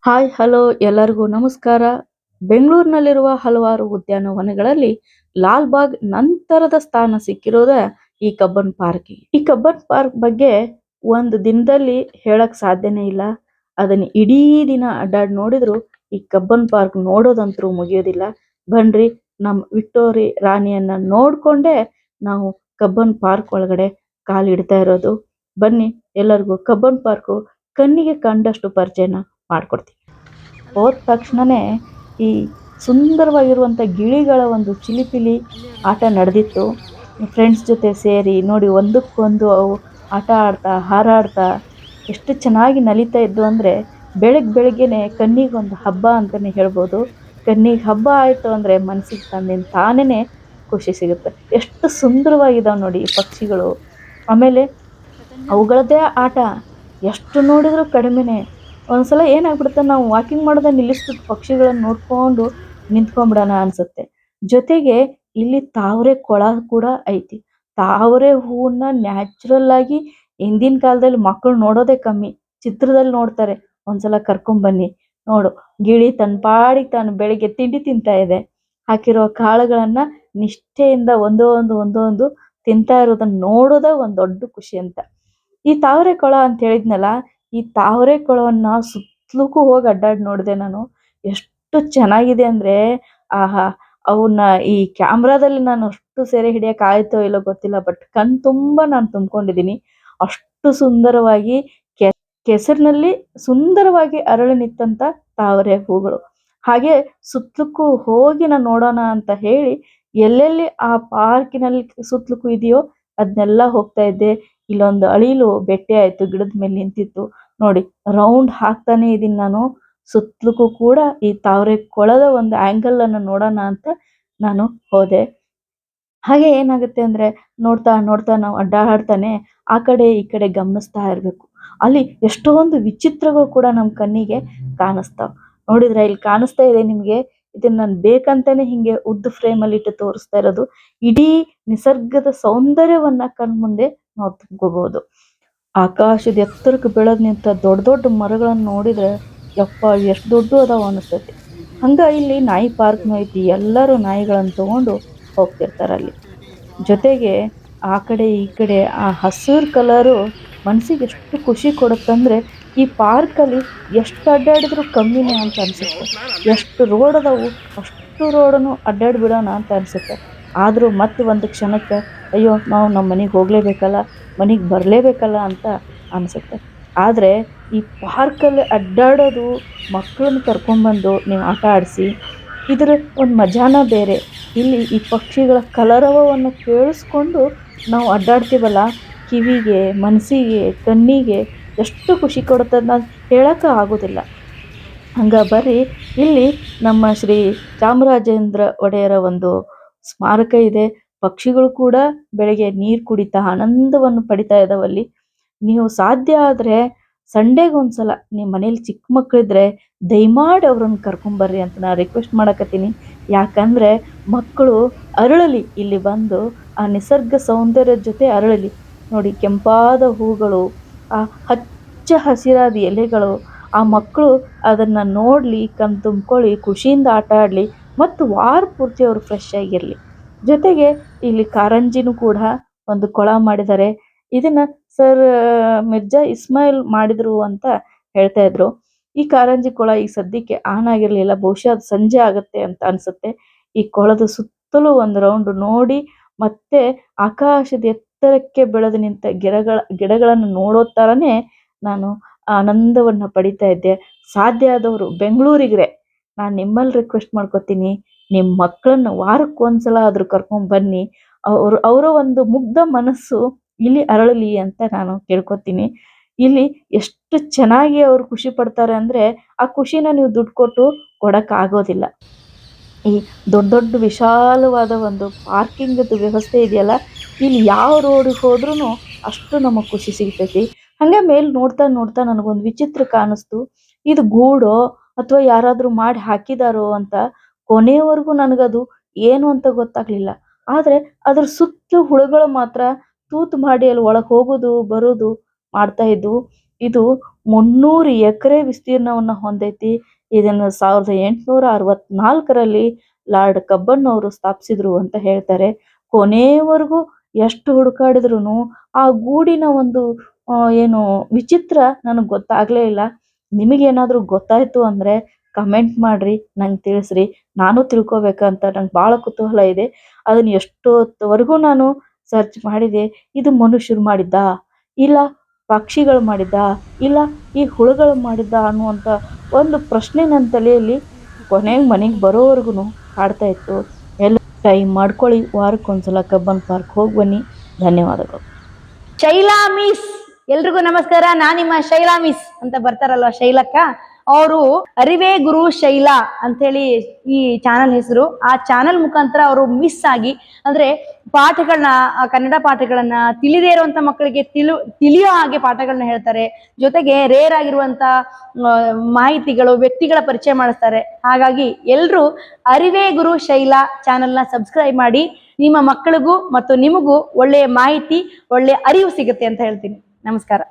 Hi hello ಎಲ್ಲರಿಗೂ ನಮಸ್ಕಾರ. ಬೆಂಗಳೂರಿನಲ್ಲಿರುವ ಹಲವಾರು ಉದ್ಯಾನವನಗಳಲ್ಲಿ ಲಾಲ್ಬಾಗ್ ನಂತರದ ಸ್ಥಾನ ಸಿಕ್ಕಿರೋದ ಈ ಕಬ್ಬನ್ ಪಾರ್ಕ್. ಈ ಕಬ್ಬನ್ ಪಾರ್ಕ್ ಬಗ್ಗೆ ಒಂದು ದಿನದಲ್ಲಿ ಹೇಳಕ್ ಸಾಧ್ಯನೇ ಇಲ್ಲ. ಅದನ್ನ ಇಡೀ ದಿನ ಅಡ್ಡಾಡಿ ನೋಡಿದ್ರು ಈ ಕಬ್ಬನ್ ಪಾರ್ಕ್ ನೋಡೋದಂತರೂ ಮುಗಿಯೋದಿಲ್ಲ. ಬನ್ರಿ, ನಮ್ಮ ವಿಕ್ಟೋರಿ ರಾಣಿಯನ್ನ ನೋಡ್ಕೊಂಡೇ ನಾವು ಕಬ್ಬನ್ ಪಾರ್ಕ್ ಒಳಗಡೆ ಕಾಲಿಡ್ತಾ ಇರೋದು. ಬನ್ನಿ, ಎಲ್ಲರಿಗೂ ಕಬ್ಬನ್ ಪಾರ್ಕು ಕಣ್ಣಿಗೆ ಕಂಡಷ್ಟು ಪರಿಚಯನ ಮಾಡ್ಕೊಡ್ತೀನಿ. ಹೋದ ತಕ್ಷಣನೇ ಈ ಸುಂದರವಾಗಿರುವಂಥ ಗಿಳಿಗಳ ಒಂದು ಚಿಲಿಪಿಲಿ ಆಟ ನಡೆದಿತ್ತು. ಫ್ರೆಂಡ್ಸ್ ಜೊತೆ ಸೇರಿ ನೋಡಿ, ಒಂದಕ್ಕೊಂದು ಅವು ಆಟ ಆಡ್ತಾ ಹಾರಾಡ್ತಾ ಎಷ್ಟು ಚೆನ್ನಾಗಿ ನಲಿತಾ ಇದ್ದು ಅಂದರೆ ಬೆಳಗ್ಗೆನೆ ಕಣ್ಣಿಗೊಂದು ಹಬ್ಬ ಅಂತಲೇ ಹೇಳ್ಬೋದು. ಕಣ್ಣಿಗೆ ಹಬ್ಬ ಆಯಿತು ಅಂದರೆ ಮನಸ್ಸಿಗೆ ತಂದಿನ ತಾನೇ ಖುಷಿ ಸಿಗುತ್ತೆ. ಎಷ್ಟು ಸುಂದರವಾಗಿದ್ದಾವೆ ನೋಡಿ ಈ ಪಕ್ಷಿಗಳು. ಆಮೇಲೆ ಅವುಗಳದ್ದೇ ಆಟ ಎಷ್ಟು ನೋಡಿದರೂ ಕಡಿಮೆನೆ. ಒಂದ್ಸಲ ಏನಾಗ್ಬಿಡುತ್ತೆ, ನಾವು ವಾಕಿಂಗ್ ಮಾಡೋದ ನಿಲ್ಲಿಸ್ಬಿಟ್ಟು ಪಕ್ಷಿಗಳನ್ನ ನೋಡ್ಕೊಂಡು ನಿಂತ್ಕೊಂಡ್ಬಿಡೋಣ ಅನ್ಸುತ್ತೆ. ಜೊತೆಗೆ ಇಲ್ಲಿ ತಾವರೆ ಕೊಳ ಕೂಡ ಐತಿ. ತಾವರೆ ಹೂವನ್ನ ನ್ಯಾಚುರಲ್ ಆಗಿ ಹಿಂದಿನ ಕಾಲದಲ್ಲಿ ಮಕ್ಕಳು ನೋಡೋದೇ ಕಮ್ಮಿ, ಚಿತ್ರದಲ್ಲಿ ನೋಡ್ತಾರೆ. ಒಂದ್ಸಲ ಕರ್ಕೊಂಬನ್ನಿ, ನೋಡು ಗಿಳಿ ತನ್ನ ಪಾಡಿಗೆ ತಾನು ಬೆಳಿಗ್ಗೆ ತಿಂಡಿ ತಿಂತಾ ಇದೆ. ಹಾಕಿರೋ ಕಾಳುಗಳನ್ನ ನಿಷ್ಠೆಯಿಂದ ಒಂದೊಂದು ತಿಂತಾ ಇರೋದನ್ನ ನೋಡೋದ ಒಂದು ದೊಡ್ಡ ಖುಷಿ ಅಂತ. ಈ ತಾವರೆ ಕೊಳ ಅಂತ ಹೇಳಿದ್ನಲ್ಲ, ಈ ತಾವರೆ ಕೊಳವನ್ನ ಸುತ್ತಲೂ ಹೋಗಿ ಅಡ್ಡಾಡಿ ನೋಡಿದೆ ನಾನು. ಎಷ್ಟು ಚೆನ್ನಾಗಿದೆ ಅಂದ್ರೆ ಆಹಾ, ಅವನ್ನ ಈ ಕ್ಯಾಮ್ರಾದಲ್ಲಿ ನಾನು ಅಷ್ಟು ಸೆರೆ ಹಿಡಿಯಕ್ಕೆ ಆಯ್ತೋ ಇಲ್ಲೋ ಗೊತ್ತಿಲ್ಲ, ಬಟ್ ಕಣ್ ತುಂಬಾ ನಾನು ತುಂಬ್ಕೊಂಡಿದ್ದೀನಿ. ಅಷ್ಟು ಸುಂದರವಾಗಿ ಕೆಸರಿನಲ್ಲಿ ಸುಂದರವಾಗಿ ಅರಳಿ ನಿಂತಂತ ತಾವರೆ ಹೂಗಳು. ಹಾಗೆ ಸುತ್ತಲಕ್ಕೂ ಹೋಗಿ ನಾನು ನೋಡೋಣ ಅಂತ ಹೇಳಿ ಎಲ್ಲೆಲ್ಲಿ ಆ ಪಾರ್ಕಿನಲ್ಲಿ ಸುತ್ತಲಕ್ಕೂ ಇದೆಯೋ ಅದನ್ನೆಲ್ಲ ಹೋಗ್ತಾ ಇದ್ದೆ. ಇಲ್ಲೊಂದು ಅಳಿಲು ಬೆಟ್ಟೆ ಆಯ್ತು, ಗಿಡದ ಮೇಲೆ ನಿಂತಿತ್ತು ನೋಡಿ. ರೌಂಡ್ ಹಾಕ್ತಾನೆ ಇದೀನಿ ನಾನು. ಸುತ್ತಲಕ್ಕೂ ಕೂಡ ಈ ತಾವರೆ ಕೊಳದ ಒಂದು ಆಂಗಲ್ ಅನ್ನು ನೋಡೋಣ ಅಂತ ನಾನು ಹೋದೆ. ಹಾಗೆ ಏನಾಗುತ್ತೆ ಅಂದ್ರೆ ನೋಡ್ತಾ ನೋಡ್ತಾ ನಾವು ಅಡ್ಡಾಡ್ತಾನೆ ಆ ಕಡೆ ಈ ಕಡೆ ಗಮನಿಸ್ತಾ ಇರ್ಬೇಕು. ಅಲ್ಲಿ ಎಷ್ಟೊಂದು ವಿಚಿತ್ರಗಳು ಕೂಡ ನಮ್ಮ ಕಣ್ಣಿಗೆ ಕಾಣಿಸ್ತಾವ. ನೋಡಿದ್ರೆ ಇಲ್ಲಿ ಕಾಣಿಸ್ತಾ ಇದೆ ನಿಮ್ಗೆ, ಇದನ್ನ ನಾನು ಬೇಕಂತಾನೆ ಹಿಂಗೆ ಉದ್ದ ಫ್ರೇಮಲ್ಲಿ ಇಟ್ಟು ತೋರಿಸ್ತಾ ಇರೋದು. ಇಡೀ ನಿಸರ್ಗದ ಸೌಂದರ್ಯವನ್ನ ಕಣ್ಮುಂದೆ ನಾವು ತುಂಬ್ಕೋಬಹುದು. ಆಕಾಶದ ಎತ್ತರಕ್ಕೆ ಬೆಳೆದ್ ನಿಂತ ದೊಡ್ಡ ದೊಡ್ಡ ಮರಗಳನ್ನು ನೋಡಿದ್ರೆ ಯಪ್ಪ ಎಷ್ಟು ದೊಡ್ಡ ಅದಾವ ಅನಿಸ್ತೈತಿ. ಹಂಗ ಇಲ್ಲಿ ನಾಯಿ ಪಾರ್ಕ್ನು ಐತಿ. ಎಲ್ಲರೂ ನಾಯಿಗಳನ್ನು ತಗೊಂಡು ಹೋಗ್ತಿರ್ತಾರ ಅಲ್ಲಿ. ಜೊತೆಗೆ ಆ ಕಡೆ ಈ ಕಡೆ ಆ ಹಸಿರು ಕಲರು ಮನಸ್ಸಿಗೆ ಎಷ್ಟು ಖುಷಿ ಕೊಡುತ್ತಂದ್ರೆ ಈ ಪಾರ್ಕಲ್ಲಿ ಎಷ್ಟು ಅಡ್ಡಾಡಿದ್ರು ಕಮ್ಮಿನೇ ಅಂತ ಅನ್ಸುತ್ತೆ. ಎಷ್ಟು ರೋಡ್ ಅದಾವು ಅಷ್ಟು ರೋಡನ್ನು ಅಡ್ಡಾಡಿ ಬಿಡೋಣ ಅಂತ ಅನ್ಸುತ್ತೆ. ಆದರೂ ಮತ್ತೆ ಒಂದು ಕ್ಷಣಕ್ಕೆ ಅಯ್ಯೋ ನಾವು ನಮ್ಮ ಮನೆಗೆ ಹೋಗಲೇಬೇಕಲ್ಲ, ಮನೆಗೆ ಬರಲೇಬೇಕಲ್ಲ ಅಂತ ಅನಿಸುತ್ತೆ. ಆದರೆ ಈ ಪಾರ್ಕಲ್ಲಿ ಅಡ್ಡಾಡೋದು, ಮಕ್ಕಳನ್ನ ಕರ್ಕೊಂಡ್ಬಂದು ನೀವು ಆಟ ಆಡಿಸಿ, ಇದರ ಒಂದು ಮಜಾನ ಬೇರೆ. ಇಲ್ಲಿ ಈ ಪಕ್ಷಿಗಳ ಕಲರವವನ್ನು ಕೇಳಿಸ್ಕೊಂಡು ನಾವು ಅಡ್ಡಾಡ್ತೀವಲ್ಲ, ಕಿವಿಗೆ ಮನಸ್ಸಿಗೆ ಕಣ್ಣಿಗೆ ಎಷ್ಟು ಖುಷಿ ಕೊಡುತ್ತೆ ನಾನು ಹೇಳೋಕೆ ಆಗೋದಿಲ್ಲ. ಹಂಗ ಬರ್ರಿ, ಇಲ್ಲಿ ನಮ್ಮ ಶ್ರೀ ಚಾಮರಾಜೇಂದ್ರ ಒಡೆಯರ ಒಂದು ಸ್ಮಾರಕ ಇದೆ. ಪಕ್ಷಿಗಳು ಕೂಡ ಬೆಳಗ್ಗೆ ನೀರು ಕುಡಿತಾ ಆನಂದವನ್ನು ಪಡಿತಾ ಇದಾವಲ್ಲಿ. ನೀವು ಸಾಧ್ಯ ಆದರೆ ಸಂಡೇಗೊಂದ್ಸಲ ನಿಮ್ಮ ಮನೇಲಿ ಚಿಕ್ಕ ಮಕ್ಕಳಿದ್ರೆ ದಯಮಾಡಿ ಅವ್ರನ್ನ ಕರ್ಕೊಂಬರ್ರಿ ಅಂತ ನಾನು ರಿಕ್ವೆಸ್ಟ್ ಮಾಡಕತ್ತೀನಿ. ಯಾಕಂದರೆ ಮಕ್ಕಳು ಅರಳಲಿ, ಇಲ್ಲಿ ಬಂದು ಆ ನಿಸರ್ಗ ಸೌಂದರ್ಯದ ಜೊತೆ ಅರಳಲಿ. ನೋಡಿ, ಕೆಂಪಾದ ಹೂಗಳು, ಆ ಹಚ್ಚ ಹಸಿರಾದ ಎಲೆಗಳು, ಆ ಮಕ್ಕಳು ಅದನ್ನು ನೋಡಲಿ, ಕಣ್ ತುಂಬ್ಕೊಳ್ಳಿ, ಖುಷಿಯಿಂದ ಆಟ ಆಡಲಿ ಮತ್ತು ವಾರ ಪೂರ್ತಿ ಅವರು ಫ್ರೆಶ್ ಆಗಿರಲಿ. ಜೊತೆಗೆ ಇಲ್ಲಿ ಕಾರಂಜಿನೂ ಕೂಡ ಒಂದು ಕೊಳ ಮಾಡಿದ್ದಾರೆ. ಇದನ್ನ ಸರ್ ಮಿರ್ಜಾ ಇಸ್ಮಾಯಿಲ್ ಮಾಡಿದ್ರು ಅಂತ ಹೇಳ್ತಾ ಇದ್ರು. ಈ ಕಾರಂಜಿ ಕೊಳ ಈ ಸದ್ಯಕ್ಕೆ ಆನ್ ಆಗಿರಲಿಲ್ಲ, ಬಹುಶಃ ಅದು ಸಂಜೆ ಆಗುತ್ತೆ ಅಂತ ಅನ್ಸುತ್ತೆ. ಈ ಕೊಳದ ಸುತ್ತಲೂ ಒಂದು ರೌಂಡ್ ನೋಡಿ ಮತ್ತೆ ಆಕಾಶದ ಎತ್ತರಕ್ಕೆ ಬೆಳೆದು ನಿಂತ ಗಿಡಗಳನ್ನು ನೋಡೋ ಥರನೇ ನಾನು ಆನಂದವನ್ನು ಪಡಿತಾ ಇದ್ದೆ. ಸಾಧ್ಯ ಆದವರು ಬೆಂಗಳೂರಿಗ್ರೆ ನಾನು ನಿಮ್ಮಲ್ಲಿ ರಿಕ್ವೆಸ್ಟ್ ಮಾಡ್ಕೋತೀನಿ, ನಿಮ್ಮ ಮಕ್ಕಳನ್ನ ವಾರಕ್ಕೊಂದ್ಸಲ ಆದರೂ ಕರ್ಕೊಂಡು ಬನ್ನಿ. ಅವರ ಒಂದು ಮುಗ್ಧ ಮನಸ್ಸು ಇಲ್ಲಿ ಅರಳಲಿ ಅಂತ ನಾನು ಕೇಳ್ಕೊತೀನಿ. ಇಲ್ಲಿ ಎಷ್ಟು ಚೆನ್ನಾಗಿ ಅವರು ಖುಷಿ ಪಡ್ತಾರೆ ಅಂದರೆ ಆ ಖುಷಿನ ನೀವು ದುಡ್ಡು ಕೊಟ್ಟು ಕೊಡೋಕ್ಕಾಗೋದಿಲ್ಲ. ಈ ದೊಡ್ಡ ದೊಡ್ಡ ವಿಶಾಲವಾದ ಒಂದು ಪಾರ್ಕಿಂಗದ ವ್ಯವಸ್ಥೆ ಇದೆಯಲ್ಲ, ಇಲ್ಲಿ ಯಾವ ರೋಡಿಗೆ ಹೋದ್ರೂ ಅಷ್ಟು ನಮಗೆ ಖುಷಿ ಸಿಗ್ತೈತಿ. ಹಾಗೆ ಮೇಲೆ ನೋಡ್ತಾ ನೋಡ್ತಾ ನನಗೊಂದು ವಿಚಿತ್ರ ಕಾಣಿಸ್ತು. ಇದು ಗೂಡೋ ಅಥವಾ ಯಾರಾದರೂ ಮಾಡಿ ಹಾಕಿದಾರೋ ಅಂತ ಕೊನೆಯವರೆಗೂ ನನಗದು ಏನು ಅಂತ ಗೊತ್ತಾಗಲಿಲ್ಲ. ಆದರೆ ಅದ್ರ ಸುತ್ತ ಹುಳುಗಳು ಮಾತ್ರ ತೂತು ಮಾಡಿ ಅಲ್ಲಿ ಒಳಗೆ ಹೋಗೋದು ಬರೋದು ಮಾಡ್ತಾ ಇದ್ವು. ಇದು 300 ಎಕರೆ ವಿಸ್ತೀರ್ಣವನ್ನ ಹೊಂದೈತಿ. ಇದನ್ನು 1864ರಲ್ಲಿ ಲಾರ್ಡ್ ಕಬ್ಬನ್ ಅವರು ಸ್ಥಾಪಿಸಿದ್ರು ಅಂತ ಹೇಳ್ತಾರೆ. ಕೊನೆಯವರೆಗೂ ಎಷ್ಟು ಹುಡುಕಾಡಿದ್ರು ಆ ಗೂಡಿನ ಒಂದು ಏನು ವಿಚಿತ್ರ ನನಗೆ ಗೊತ್ತಾಗ್ಲೇ ಇಲ್ಲ. ನಿಮಗೇನಾದ್ರೂ ಗೊತ್ತಾಯ್ತು ಅಂದ್ರೆ ಕಮೆಂಟ್ ಮಾಡ್ರಿ, ನಂಗೆ ತಿಳಿಸ್ರಿ. ನಾನು ತಿಳ್ಕೊಬೇಕಂತ ನಂಗೆ ಭಾಳ ಕುತೂಹಲ ಇದೆ. ಅದನ್ನ ಎಷ್ಟೊತ್ತವರೆಗೂ ನಾನು ಸರ್ಚ್ ಮಾಡಿದೆ. ಇದು ಮನುಷ್ಯರು ಮಾಡಿದ್ದ, ಇಲ್ಲ ಪಕ್ಷಿಗಳು ಮಾಡಿದ್ದ, ಇಲ್ಲ ಈ ಹುಳುಗಳು ಮಾಡಿದ್ದ ಅನ್ನುವಂಥ ಒಂದು ಪ್ರಶ್ನೆ ನನ್ನ ತಲೆಯಲ್ಲಿ ಕೊನೆಗೆ ಮನೆಗೆ ಬರೋವರೆಗೂ ಕಾಡ್ತಾ ಇತ್ತು. ಎಲ್ಲ ಟೈಮ್ ಮಾಡ್ಕೊಳ್ಳಿ, ವಾರಕ್ಕೊಂದ್ಸಲ ಕಬ್ಬನ್ ಪಾರ್ಕ್ ಹೋಗಿ ಬನ್ನಿ. ಧನ್ಯವಾದಗಳು. ಶೈಲಾ ಮಿಸ್, ಎಲ್ರಿಗೂ ನಮಸ್ಕಾರ. ನಾನು ನಿಮ್ಮ ಶೈಲಾ ಮಿಸ್ ಅಂತ ಬರ್ತಾರಲ್ವ ಶೈಲಕ್ಕ, ಅವರು ಅರಿವೇ ಗುರು ಶೈಲಾ ಅಂತೇಳಿ ಈ ಚಾನಲ್ ಹೆಸರು. ಆ ಚಾನಲ್ ಮುಖಾಂತರ ಅವರು ಮಿಸ್ ಆಗಿ ಅಂದ್ರೆ ಪಾಠಗಳನ್ನ, ಕನ್ನಡ ಪಾಠಗಳನ್ನ ತಿಳಿದೇ ಇರುವಂತ ಮಕ್ಕಳಿಗೆ ತಿಳಿಯೋ ಹಾಗೆ ಪಾಠಗಳನ್ನ ಹೇಳ್ತಾರೆ. ಜೊತೆಗೆ ರೇರ್ ಆಗಿರುವಂತ ಮಾಹಿತಿಗಳು, ವ್ಯಕ್ತಿಗಳ ಪರಿಚಯ ಮಾಡಿಸ್ತಾರೆ. ಹಾಗಾಗಿ ಎಲ್ರು ಅರಿವೇ ಗುರು ಶೈಲಾ ಚಾನಲ್ನ ಸಬ್ಸ್ಕ್ರೈಬ್ ಮಾಡಿ. ನಿಮ್ಮ ಮಕ್ಕಳಿಗೂ ಮತ್ತು ನಿಮಗೂ ಒಳ್ಳೆಯ ಮಾಹಿತಿ, ಒಳ್ಳೆಯ ಅರಿವು ಸಿಗುತ್ತೆ ಅಂತ ಹೇಳ್ತೀನಿ. ನಮಸ್ಕಾರ.